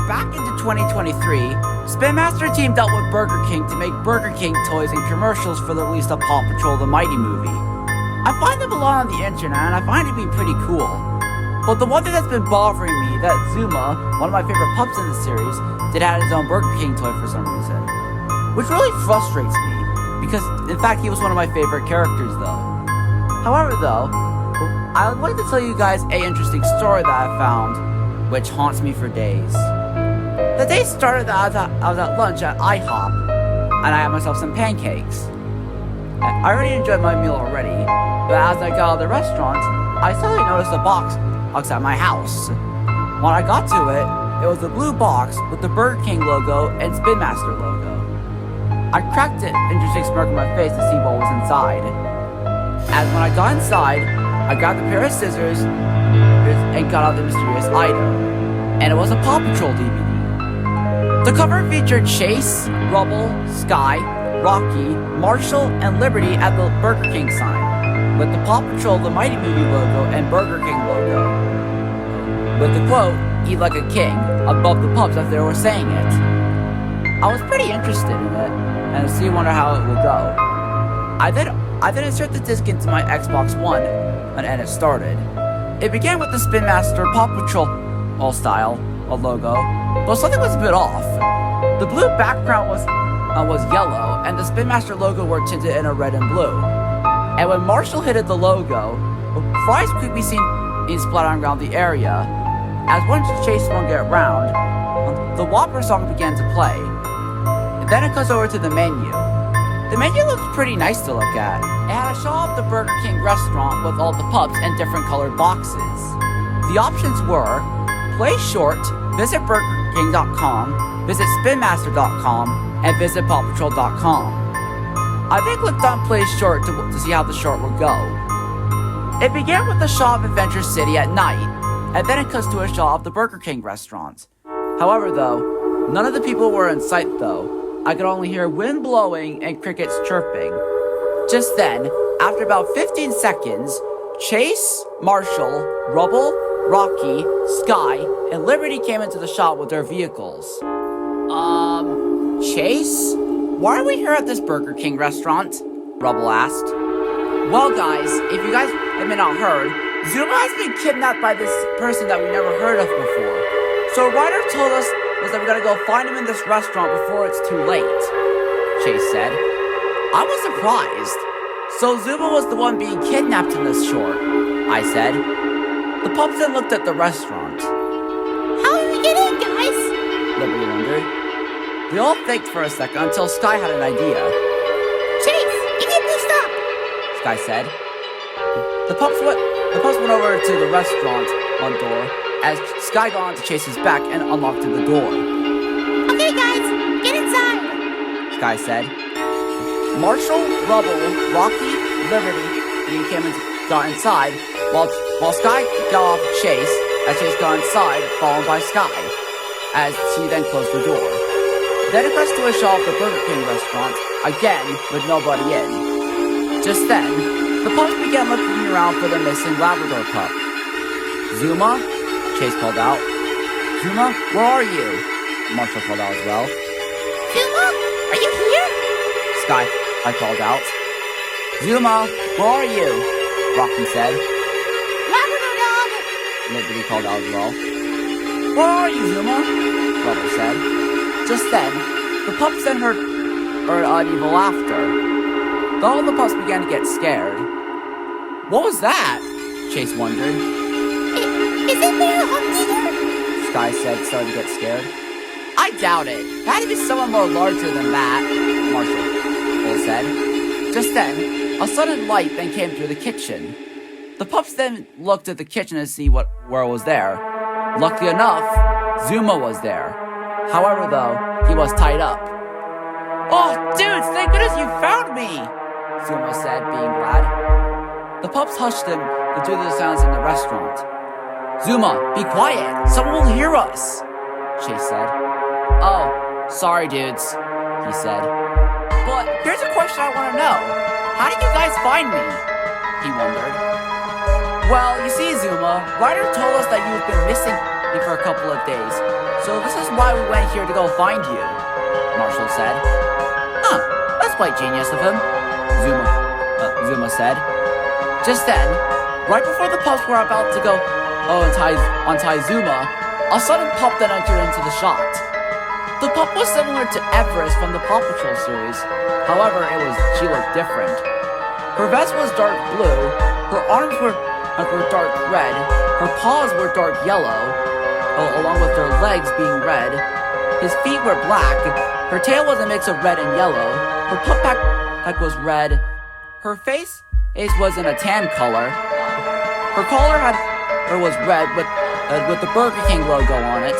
Back into 2023, Spin Master teamed up with Burger King to make Burger King toys and commercials for the release of Paw Patrol the Mighty movie. I find them a lot on the internet and I find it to be pretty cool. But the one thing that's been bothering me that Zuma, one of my favorite pups in the series, did have his own Burger King toy for some reason. Which really frustrates me, because in fact he was one of my favorite characters though. However though, I would like to tell you guys an interesting story that I found, which haunts me for days. The day started that I was at lunch at IHOP, and I had myself some pancakes. I already enjoyed my meal already, but as I got out of the restaurant, I suddenly noticed a box outside my house. When I got to it, it was a blue box with the Burger King logo and Spin Master logo. I cracked an interesting smirk on my face to see what was inside. As when I got inside, I grabbed a pair of scissors and got out the mysterious item, and it was a Paw Patrol DVD. The cover featured Chase, Rubble, Sky, Rocky, Marshall, and Liberty at the Burger King sign, with the Paw Patrol the Mighty movie logo and Burger King logo, with the quote, "Eat like a king," above the pups as they were saying it. I was pretty interested in it, and to wonder how it would go. I then insert the disc into my Xbox One, and it started. It began with the Spin Master Paw Patrol style, a logo, but something was a bit off. The blue background was yellow, and the Spin Master logo were tinted in a red and blue. And when Marshall hit the logo, fries could be seen splattering around the area. As once Chase swung it around, the Whopper song began to play. Then it goes over to the menu. The menu looked pretty nice to look at. It had a shot of the Burger King restaurant with all the pups in different colored boxes. The options were play short, visit BurgerKing.com, visit SpinMaster.com, and visit PawPatrol.com. I then clicked on play short to see how the short would go. It began with a shot of Adventure City at night, and then it cuts to a shot of the Burger King restaurant. However though, none of the people were in sight though. I could only hear wind blowing and crickets chirping. Just then, after about 15 seconds, Chase, Marshall, Rubble, Rocky, Sky, and Liberty came into the shot with their vehicles. Chase? Why are we here at this Burger King restaurant? Rubble asked. Well guys, if you guys have not heard, Zuma has been kidnapped by this person that we never heard of before. So a writer told us that we gotta go find him in this restaurant before it's too late, Chase said. I was surprised. So Zuma was the one being kidnapped in this short, I said. The pups then looked at the restaurant. How do we get in, guys? Liberty wondered. They all faked for a second until Sky had an idea. Chase, you get this up, Sky said. The pups went over to the restaurant door as Sky got onto Chase's back and unlocked the door. Okay guys, get inside, Sky said. Marshall, Rubble, Rocky, Liberty, got inside, while Sky got off Chase, as Chase got inside, followed by Sky, as she then closed the door. Then it pressed to a shot of the Burger King restaurant, again with nobody in. Just then, the pups began looking around for the missing Labrador pup. Zuma? Chase called out. Zuma, where are you? Marshall called out as well. Zuma, are you here? Sky, I called out. Zuma, where are you? Rocky said. Labrador dog, Liberty called out as well. Where are you, Zuma? Rubble said. Just then, the pups then heard uneven laughter. All the pups began to get scared. What was that? Chase wondered. Isn't there a hunter? Sky said, starting to get scared. I doubt it. It had to be someone more larger than that, Marshall said. Just then, a sudden light then came through the kitchen. The pups then looked at the kitchen to see where it was there. Luckily enough, Zuma was there. However, though, he was tied up. Oh, dudes, thank goodness you found me, Zuma said, being glad. The pups hushed him due to the sounds in the restaurant. Zuma, be quiet. Someone will hear us, Chase said. Oh, sorry, dudes, he said. But here's a question I want to know. How did you guys find me? He wondered. Well, you see, Zuma, Ryder told us that you've been missing for a couple of days. So this is why we went here to go find you, Marshall said. Huh, that's quite genius of him, Zuma said. Just then, right before the pups were about to go untie Zuma, a sudden pup then entered into the shot. The pup was similar to Everest from the Paw Patrol series. However, she looked different. Her vest was dark blue, her arms were dark red, her paws were dark yellow, along with her legs being red. His feet were black, her tail was a mix of red and yellow, her pup pack was red, her face was in a tan color, her collar was red with the Burger King logo on it,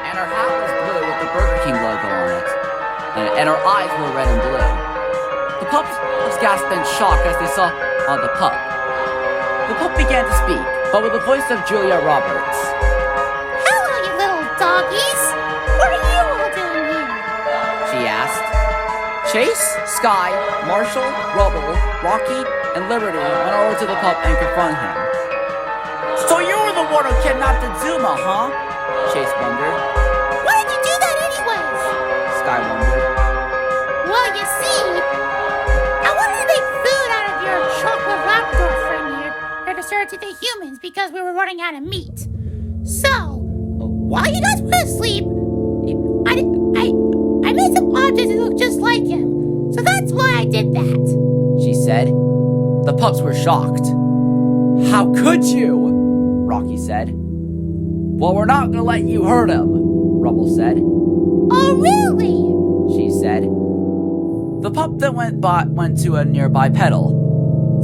and her hat was blue with the Burger King logo on it, and her eyes were red and blue. The pups gasped in shock as they saw the pup. The pup began to speak, but with the voice of Julia Roberts. Hello, you little doggies. What are you all doing here? She asked. Chase, Sky, Marshall, Rubble, Rocky, and Liberty went over to the pup and confronted him. So you were the one who kidnapped Zuma, huh? Chase wondered. Why did you do that anyways? Sky wondered. Well, you see, I wanted to make food out of your chocolate Labrador friend here to serve to the humans because we were running out of meat. So, while you guys were asleep, I made some objects that look just like him. So that's why I did that, she said. The pups were shocked. How could you? Rocky said. Well, we're not gonna let you hurt him, Rubble said. Oh, really? She said. The pup then went to a nearby pedal.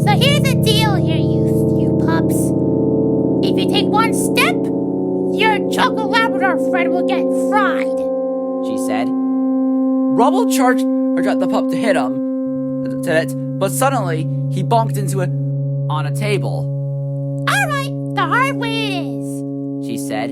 So here's the deal here, you pups. If you take one step, your chocolate Labrador friend will get fried, she said. Rubble charged at the pup to hit him, but suddenly he bonked into it on a table. Alright, the hard way it is, she said.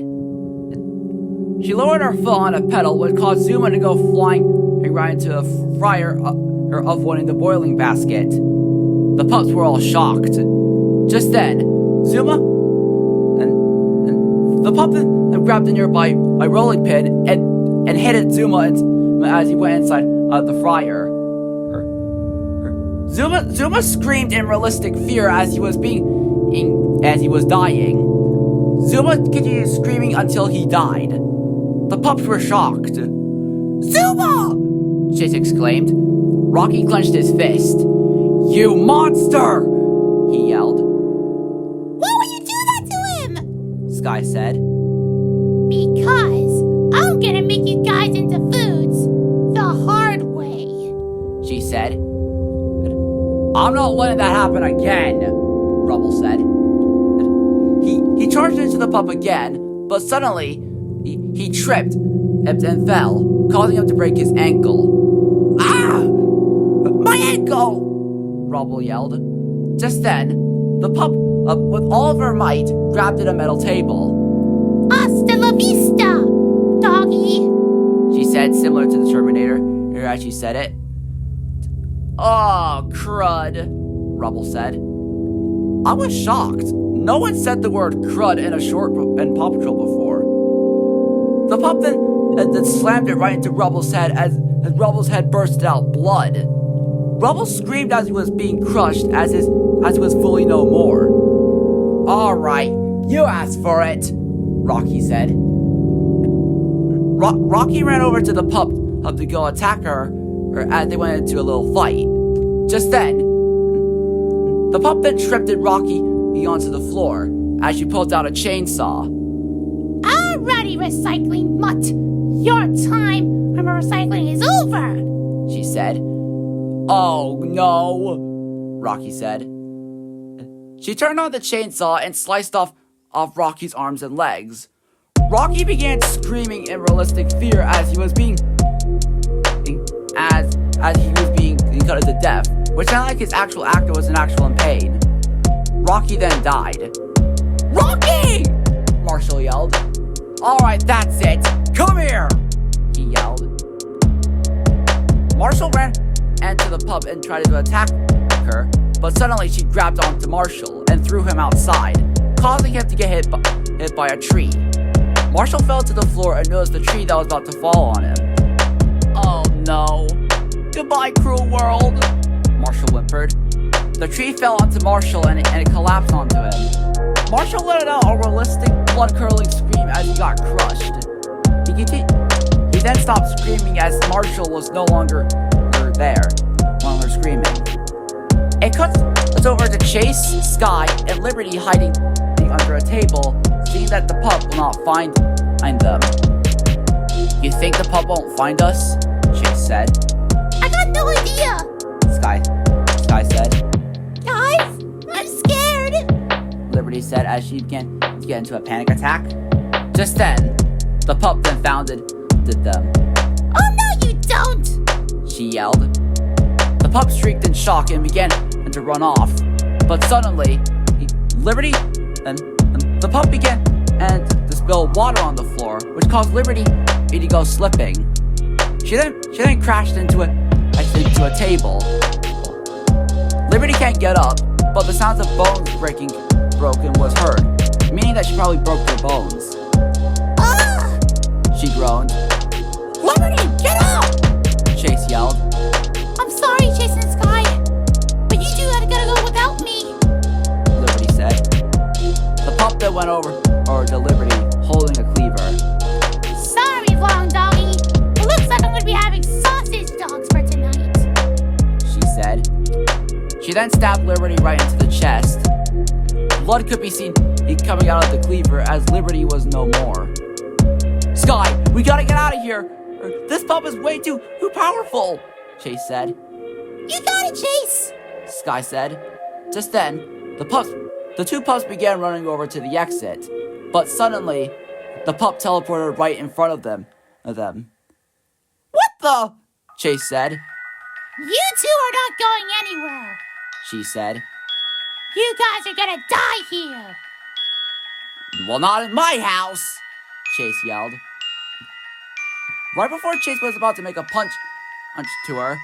She lowered her foot on a pedal, which caused Zuma to go flying right into a fryer of one in the boiling basket. The pups were all shocked. Just then, Zuma and the pup then grabbed a nearby rolling pin and hit at Zuma as he went inside the fryer. Zuma screamed in realistic fear as he was dying. Zuma continued screaming until he died. The pups were shocked. Zuma! Chase exclaimed. Rocky clenched his fist. You monster! He yelled. Why would you do that to him? Sky said. Because I'm gonna make you guys into foods the hard way, she said. I'm not letting that happen again, Rubble said. He charged into the pup again, but suddenly he tripped and fell, causing him to break his ankle. Ah! My ankle! Rubble yelled. Just then, the pup, with all of her might, grabbed at a metal table. Hasta la vista, doggy, she said, similar to the Terminator, as she said it. Oh, crud, Rubble said. I was shocked. No one said the word crud in a short in Paw Patrol before. The pup then slammed it right into Rubble's head as Rubble's head bursted out blood. Rubble screamed as he was being crushed as he was fully no more. All right, you asked for it, Rocky said. Rocky ran over to the pup to go attack her as they went into a little fight. Just then, the pup then tripped Rocky onto the floor as she pulled out a chainsaw. Alrighty, recycling mutt. Your time for recycling is over, she said. Oh no, Rocky said. She turned on the chainsaw and sliced off Rocky's arms and legs. Rocky began screaming in realistic fear as he was being cut to death, which sounded like his actual actor was in pain. Rocky then died. Rocky! Marshall yelled. Alright, that's it. Come here! He yelled. Marshall ran into the pup and tried to attack her, but suddenly she grabbed onto Marshall and threw him outside, causing him to get hit by a tree. Marshall fell to the floor and noticed the tree that was about to fall on him. Oh no. Goodbye, cruel world, Marshall whimpered. The tree fell onto Marshall and it collapsed onto him. Marshall let out a realistic, blood-curdling scream as he got crushed. He then stopped screaming as Marshall was no longer screaming. It cuts over to Chase, Sky, and Liberty hiding under a table, seeing that the pup will not find them. You think the pup won't find us? Chase said. I got no idea. Sky said. Guys, I'm scared. Liberty said as she began to get into a panic attack. Just then, the pup confounded them. Oh no, you don't! She yelled. The pup shrieked in shock and began to run off. But suddenly, Liberty and the pup began to spill water on the floor, which caused Liberty to go slipping. She then crashed into a table. Liberty can't get up, but the sounds of bones broken was heard, meaning that she probably broke her bones. Ah! She groaned. Liberty, get up! Chase yelled. I'm sorry, Chase and Sky, but you two gotta go without me, Liberty said. The pup then went over to Liberty, holding a cleaver. Sorry, long doggy. It looks like I'm gonna be having sausage dogs for tonight, she said. She then stabbed Liberty right into the chest. Blood could be seen coming out of the cleaver as Liberty was no more. Sky, we gotta get out of here! This pup is way too powerful, Chase said. You got it, Chase! Sky said. Just then, the two pups began running over to the exit, but suddenly, the pup teleported right in front of them. What the? Chase said. You two are not going anywhere, she said. You guys are gonna die here. Well, not in my house, Chase yelled. Right before Chase was about to make a punch to her,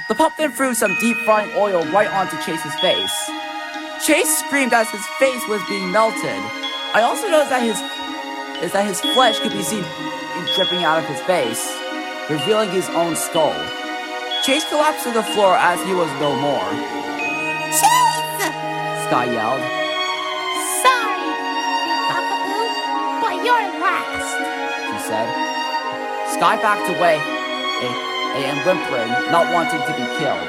the pup then threw some deep frying oil right onto Chase's face. Chase screamed as his face was being melted. I also noticed that his flesh could be seen dripping out of his face, revealing his own skull. Chase collapsed to the floor as he was no more. Chase! Sky yelled. Sorry, Cockapoo, but you're last, she said. Sky backed away and whimpering, not wanting to be killed.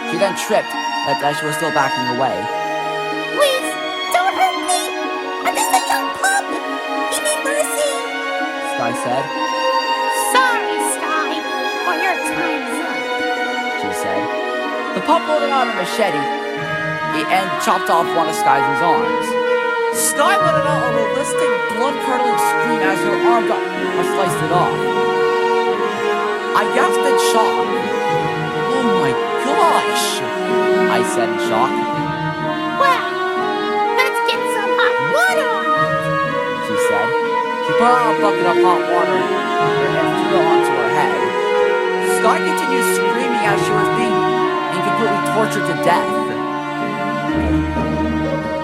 She then tripped as she was still backing away. Please, don't hurt me! I'm just a young pup! Give me mercy! Sky said. Sorry, Sky, but your time's up, she said. The pup pulled out a machete and chopped off one of Sky's arms. Sky let out a realistic, blood-curdling scream as her arm got sliced it off. I gasped in shock. Oh my gosh, I said in shock. Well, let's get some hot water on it, she said. She put out a bucket of hot water and threw it onto her head. Sky continued screaming as she was being completely tortured to death.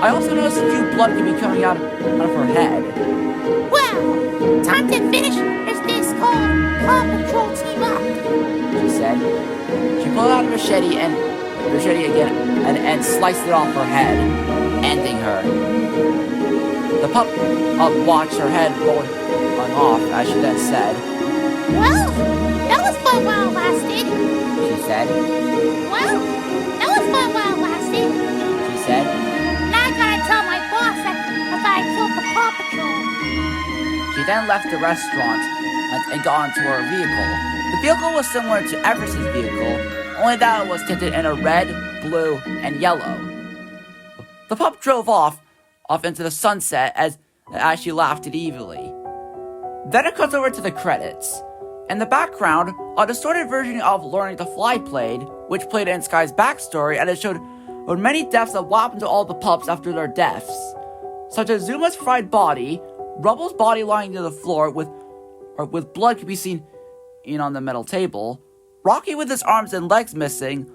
I also noticed a few blood could be coming out of her head. Well, time to finish this called Paw Patrol Team Up, she said. She pulled out a machete again and sliced it off her head, ending her. The pup watched her head rolling off as she then said, well, that was fun while it lasted, she said. Well, that was fun while it lasted, she said. Now I gotta tell my boss that I killed the Paw Patrol. She then left the restaurant and got onto her vehicle. The vehicle was similar to Everest's vehicle, only that it was tinted in a red, blue, and yellow. The pup drove off into the sunset as she laughed evilly. Then it cuts over to the credits. In the background, a distorted version of Learning to Fly played, which played in Sky's backstory, and it showed many deaths of what happened to all the pups after their deaths, such as Zuma's fried body, Rubble's body lying to the floor with blood could be seen on the metal table, Rocky with his arms and legs missing,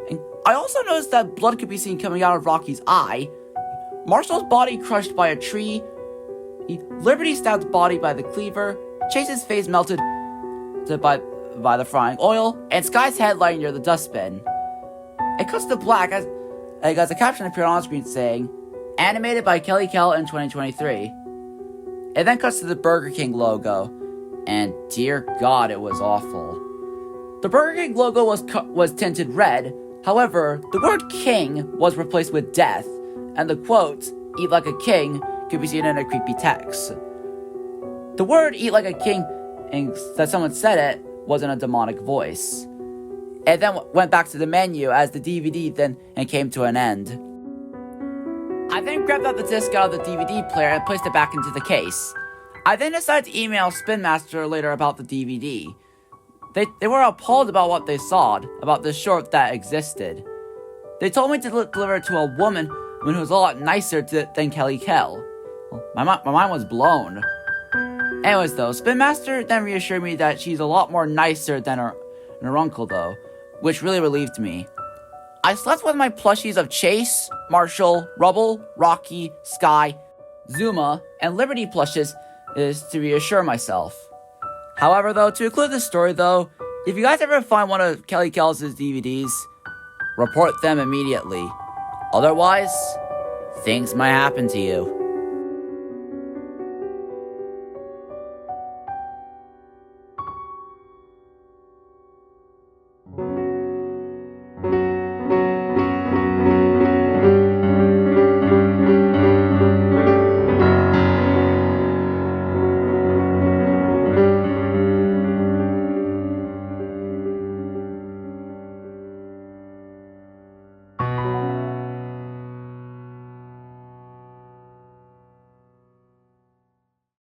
and I also noticed that blood could be seen coming out of Rocky's eye, Marshall's body crushed by a tree, Liberty stabbed body by the cleaver, Chase's face melted by the frying oil, and Sky's head lying near the dustbin. It cuts to black as a caption appeared on screen saying, "Animated by Kelly Kell in 2023. It then cuts to the Burger King logo, and dear God, it was awful. The Burger King logo was tinted red, however, the word king was replaced with death, and the quote, "Eat like a king," could be seen in a creepy text. The word "eat like a king" and that someone said it was in a demonic voice. It then went back to the menu as the DVD then came to an end. I then grabbed out the disc out of the DVD player and placed it back into the case. I then decided to email Spin Master later about the DVD. They were appalled about what they saw, about the short that existed. They told me to deliver it to a woman who was a lot nicer than Kelly Kell. My mind was blown. Anyways though, Spin Master then reassured me that she's a lot more nicer than her uncle though, which really relieved me. I slept with my plushies of Chase, Marshall, Rubble, Rocky, Sky, Zuma, and Liberty plushes is to reassure myself. However though, to conclude this story though, if you guys ever find one of Kelly Kell's DVDs, report them immediately. Otherwise, things might happen to you.